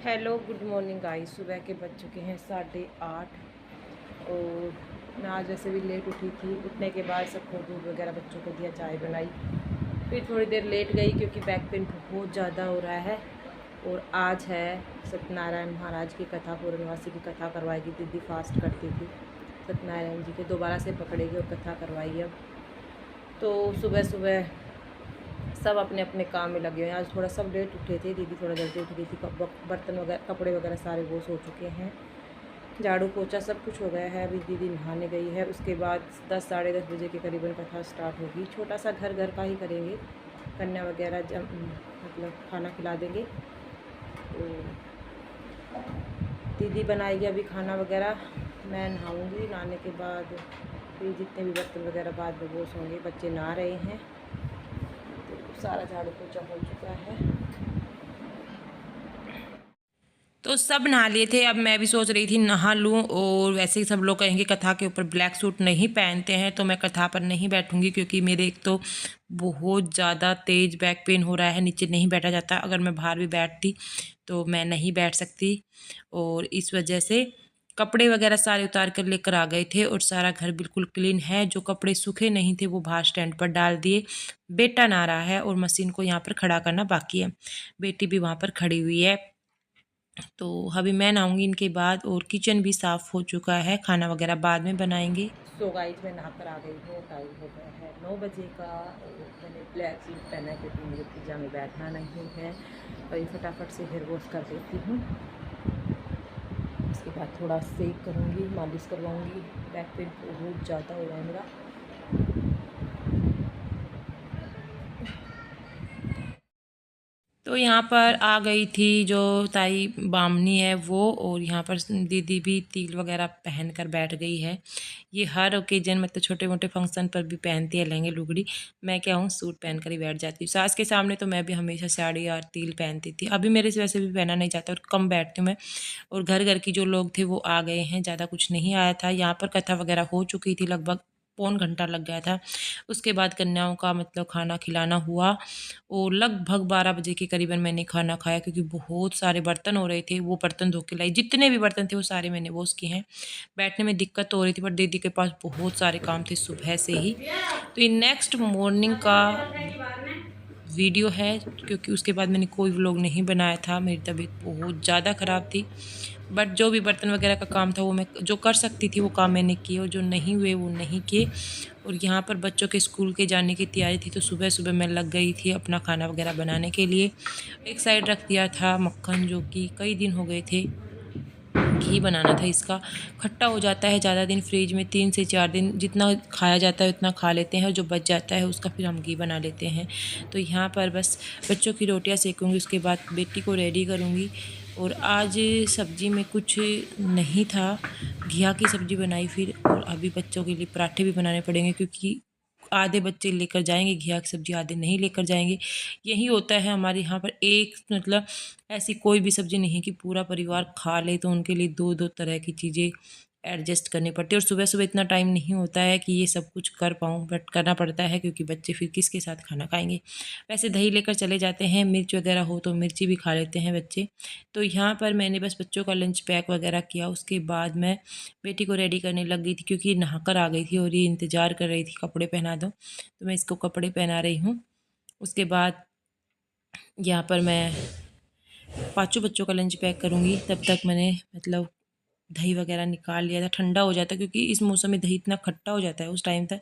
Hello good morning guys. सुबह के बज चुके हैं 8:30 और मैं आज वैसे भी लेट उठी थी। उठने के बाद सबको दूध वगैरह बच्चों को दिया, चाय बनाई, फिर थोड़ी देर लेट गई क्योंकि बैक पेन बहुत ज़्यादा हो रहा है। और आज है सत्यनारायण महाराज की कथा, पूर्णवासी की कथा करवाएगी दीदी। फास्ट करती थी, सत्यनारायण जी के दोबारा से पकड़ेगी और कथा करवाएगी। अब तो सुबह सुबह सब अपने अपने काम में लगे हुए हैं। आज थोड़ा सब लेट उठे थे, दीदी थोड़ा जल्दी उठ गई थी। बर्तन वगैरह, कपड़े वगैरह सारे वॉश हो चुके हैं, झाड़ू पोछा सब कुछ हो गया है। अभी दीदी नहाने गई है, उसके बाद 10 साढ़े 10 बजे के करीबन कथा स्टार्ट होगी। छोटा सा घर का ही करेंगे, कन्या वगैरह मतलब खाना खिला देंगे। तो दीदी बनाएगी अभी खाना वगैरह, मैं नहाऊँगी। नहाने के बाद फिर जितने भी बर्तन वगैरह बाद में वॉश होंगे। बच्चे नहा रहे हैं, सारा झाड़ू पोछा हो चुका है। तो सब नहा लिए थे। अब मैं भी सोच रही थी नहा लूँ। और वैसे ही सब लोग कहेंगे कथा के ऊपर ब्लैक सूट नहीं पहनते हैं, तो मैं कथा पर नहीं बैठूंगी क्योंकि मेरे एक तो बहुत ज़्यादा तेज़ बैक पेन हो रहा है, नीचे नहीं बैठा जाता। अगर मैं बाहर भी बैठती तो मैं नहीं बैठ सकती। और इस वजह से कपड़े वगैरह सारे उतार कर लेकर आ गए थे और सारा घर बिल्कुल क्लीन है। जो कपड़े सूखे नहीं थे वो बाहर स्टैंड पर डाल दिए। बेटा नहा रहा है और मशीन को यहाँ पर खड़ा करना बाकी है। बेटी भी वहाँ पर खड़ी हुई है। तो अभी मैं नहाऊंगी इनके बाद। और किचन भी साफ़ हो चुका है, खाना वगैरह बाद में बनाएंगे। सो गाइस, मैं नहाकर आ गई हूँ। टाइम हो गया है 9 बजे का। और मैंने ब्लैक सूट पहना है क्योंकि मुझे पूजा में बैठना नहीं है। और ये फटाफट से हेयर वॉश कर देती हूँ। उसके बाद थोड़ा सेक करूँगी, मालिश करवाऊँगी। बैक पेन बहुत ज़्यादा हो रहा है मेरा। तो यहाँ पर आ गई थी जो ताई बामनी है वो, और यहाँ पर दीदी भी तिल वगैरह पहन कर बैठ गई है। ये हर ओकेजन मतलब छोटे मोटे फंक्शन पर भी पहनती है लहंगे लुगड़ी। मैं क्या हूँ, सूट पहन कर ही बैठ जाती हूँ। सास के सामने तो मैं भी हमेशा साड़ी और तिल पहनती थी। अभी मेरे से वैसे भी पहना नहीं जाता और कम बैठती हूँ मैं। और घर घर की जो लोग थे वो आ गए हैं, ज़्यादा कुछ नहीं आया था। यहाँ पर कथा वगैरह हो चुकी थी, लगभग पौन घंटा लग गया था। उसके बाद कन्याओं का मतलब खाना खिलाना हुआ और लगभग 12 बजे के करीबन मैंने खाना खाया क्योंकि बहुत सारे बर्तन हो रहे थे। वो बर्तन धो के लाई, जितने भी बर्तन थे वो सारे मैंने वॉश किए हैं। बैठने में दिक्कत हो रही थी पर दीदी के पास बहुत सारे काम थे सुबह से ही। तो ये नेक्स्ट मॉर्निंग का वीडियो है क्योंकि उसके बाद मैंने कोई व्लॉग नहीं बनाया था। मेरी तबीयत बहुत ज़्यादा ख़राब थी। बट जो भी बर्तन वगैरह का काम था वो मैं जो कर सकती थी वो काम मैंने किए, और जो नहीं हुए वो नहीं किए। और यहाँ पर बच्चों के स्कूल के जाने की तैयारी थी, तो सुबह सुबह मैं लग गई थी अपना खाना वगैरह बनाने के लिए। एक साइड रख दिया था मक्खन, जो कि कई दिन हो गए थे। घी बनाना था इसका। खट्टा हो जाता है ज़्यादा दिन फ्रिज में, 3 से 4 दिन जितना खाया जाता है उतना खा लेते हैं, और जो बच जाता है उसका फिर हम घी बना लेते हैं। तो यहाँ पर बस बच्चों की रोटियां सेकूँगी, उसके बाद बेटी को रेडी करूँगी। और आज सब्ज़ी में कुछ नहीं था, घिया की सब्ज़ी बनाई फिर। और अभी बच्चों के लिए पराठे भी बनाने पड़ेंगे क्योंकि आधे बच्चे लेकर जाएंगे घिया की सब्ज़ी, आधे नहीं लेकर जाएंगे। यही होता है हमारे यहाँ पर। एक मतलब ऐसी कोई भी सब्ज़ी नहीं है कि पूरा परिवार खा ले, तो उनके लिए दो दो तरह की चीज़ें एडजस्ट करनी पड़ती है। और सुबह सुबह इतना टाइम नहीं होता है कि ये सब कुछ कर पाऊँ, बट करना पड़ता है क्योंकि बच्चे फिर किसके साथ खाना खाएंगे। वैसे दही लेकर चले जाते हैं, मिर्च वगैरह हो तो मिर्ची भी खा लेते हैं बच्चे। तो यहाँ पर मैंने बस बच्चों का लंच पैक वगैरह किया। उसके बाद मैं बेटी को रेडी करने लग गई थी क्योंकि नहा कर आ गई थी और ये इंतज़ार कर रही थी कपड़े पहना दो, तो मैं इसको कपड़े पहना रही हूँ। उसके बाद यहाँ पर मैं पाँचों बच्चों का लंच पैक करूँगी। तब तक मैंने मतलब दही वगैरह निकाल लिया था, ठंडा हो जाता है क्योंकि इस मौसम में दही इतना खट्टा हो जाता है उस टाइम तक।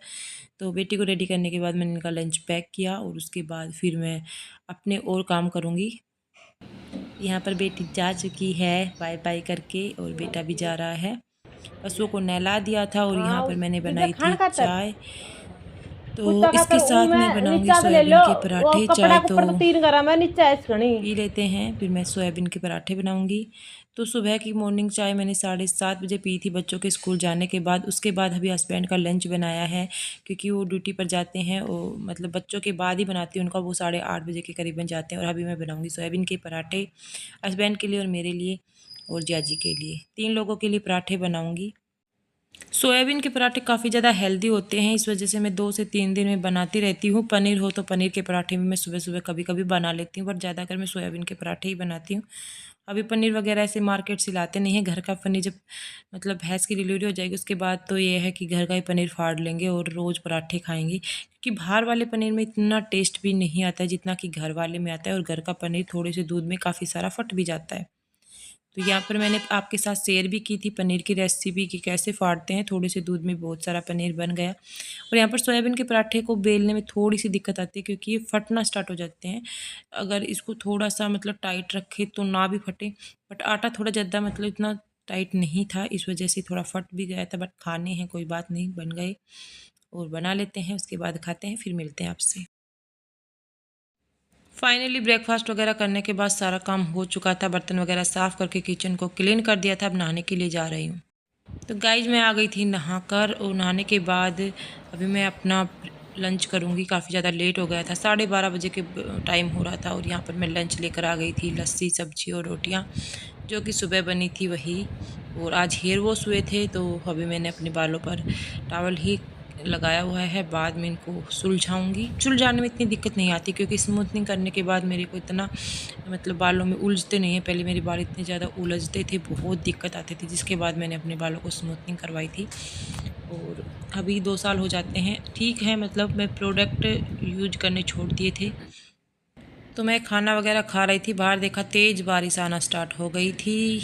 तो बेटी को रेडी करने के बाद मैंने इनका लंच पैक किया और उसके बाद फिर मैं अपने और काम करूँगी। यहाँ पर बेटी जा चुकी है बाय बाय करके, और बेटा भी जा रहा है। पशुओं को नहला दिया था और यहाँ पर मैंने बनाई थी चाय। तो इसके साथ मैं बनाऊँगी सोयाबीन के पराठे। चाय तो 3 गरम है नीचे इसकनी। पी लेते हैं, फिर मैं सोयाबीन के पराठे बनाऊंगी। तो सुबह की मॉर्निंग चाय मैंने 7:30 बजे पी थी बच्चों के स्कूल जाने के बाद। उसके बाद अभी हस्बैंड का लंच बनाया है क्योंकि वो ड्यूटी पर जाते हैं। वो मतलब बच्चों के बाद ही बनाती हूँ उनका, वो 8:30 बजे के करीबन जाते हैं। और अभी मैं बनाऊँगी सोयाबीन के पराठे हस्बैंड के लिए और मेरे लिए और जियाजी के लिए, 3 लोगों के लिए पराठे बनाऊँगी। सोयाबीन के पराठे काफ़ी ज़्यादा हेल्दी होते हैं, इस वजह से मैं 2 से 3 दिन में बनाती रहती हूँ। पनीर हो तो पनीर के पराठे भी मैं सुबह सुबह कभी कभी बना लेती हूँ, बट ज़्यादातर मैं सोयाबीन के पराठे ही बनाती हूँ। अभी पनीर वगैरह ऐसे मार्केट से लाते नहीं हैं। घर का पनीर जब मतलब भैंस की डिलीवरी हो जाएगी उसके बाद तो ये है कि घर का ही पनीर फाड़ लेंगे और रोज़ पराठे खाएंगे, क्योंकि बाहर वाले पनीर में इतना टेस्ट भी नहीं आता है जितना कि घर वाले में आता है। और घर का पनीर थोड़े से दूध में काफ़ी सारा फट भी जाता है। तो यहाँ पर मैंने आपके साथ शेयर भी की थी पनीर की रेसिपी कि कैसे फाड़ते हैं, थोड़े से दूध में बहुत सारा पनीर बन गया। और यहाँ पर सोयाबीन के पराठे को बेलने में थोड़ी सी दिक्कत आती है क्योंकि ये फटना स्टार्ट हो जाते हैं। अगर इसको थोड़ा सा मतलब टाइट रखे तो ना भी फटे, बट आटा थोड़ा ज़्यादा मतलब इतना टाइट नहीं था, इस वजह से थोड़ा फट भी गया था। बट खाने हैं, कोई बात नहीं, बन गए और बना लेते हैं, उसके बाद खाते हैं, फिर मिलते हैं आपसे। फाइनली ब्रेकफास्ट वगैरह करने के बाद सारा काम हो चुका था, बर्तन वगैरह साफ़ करके किचन को क्लीन कर दिया था। अब नहाने के लिए जा रही हूँ। तो गाइज मैं आ गई थी नहाकर, और नहाने के बाद अभी मैं अपना लंच करूँगी। काफ़ी ज़्यादा लेट हो गया था, 12:30 बजे के टाइम हो रहा था। और यहाँ पर मैं लंच लेकर आ गई थी, लस्सी, सब्जी और रोटियाँ, जो कि सुबह बनी थी वही। और आज हेयर वॉश हुए थे तो अभी मैंने अपने बालों पर टॉवल ही लगाया हुआ है, बाद में इनको सुलझाऊंगी। सुलझाने में इतनी दिक्कत नहीं आती क्योंकि स्मूथनिंग करने के बाद मेरे को इतना मतलब बालों में उलझते नहीं हैं। पहले मेरे बाल इतने ज़्यादा उलझते थे, बहुत दिक्कत आती थी, जिसके बाद मैंने अपने बालों को स्मूथनिंग करवाई थी। और अभी 2 साल हो जाते हैं, ठीक है, मतलब मैं प्रोडक्ट यूज करने छोड़ दिए थे। तो मैं खाना वगैरह खा रही थी, बाहर देखा तेज़ बारिश आना स्टार्ट हो गई थी।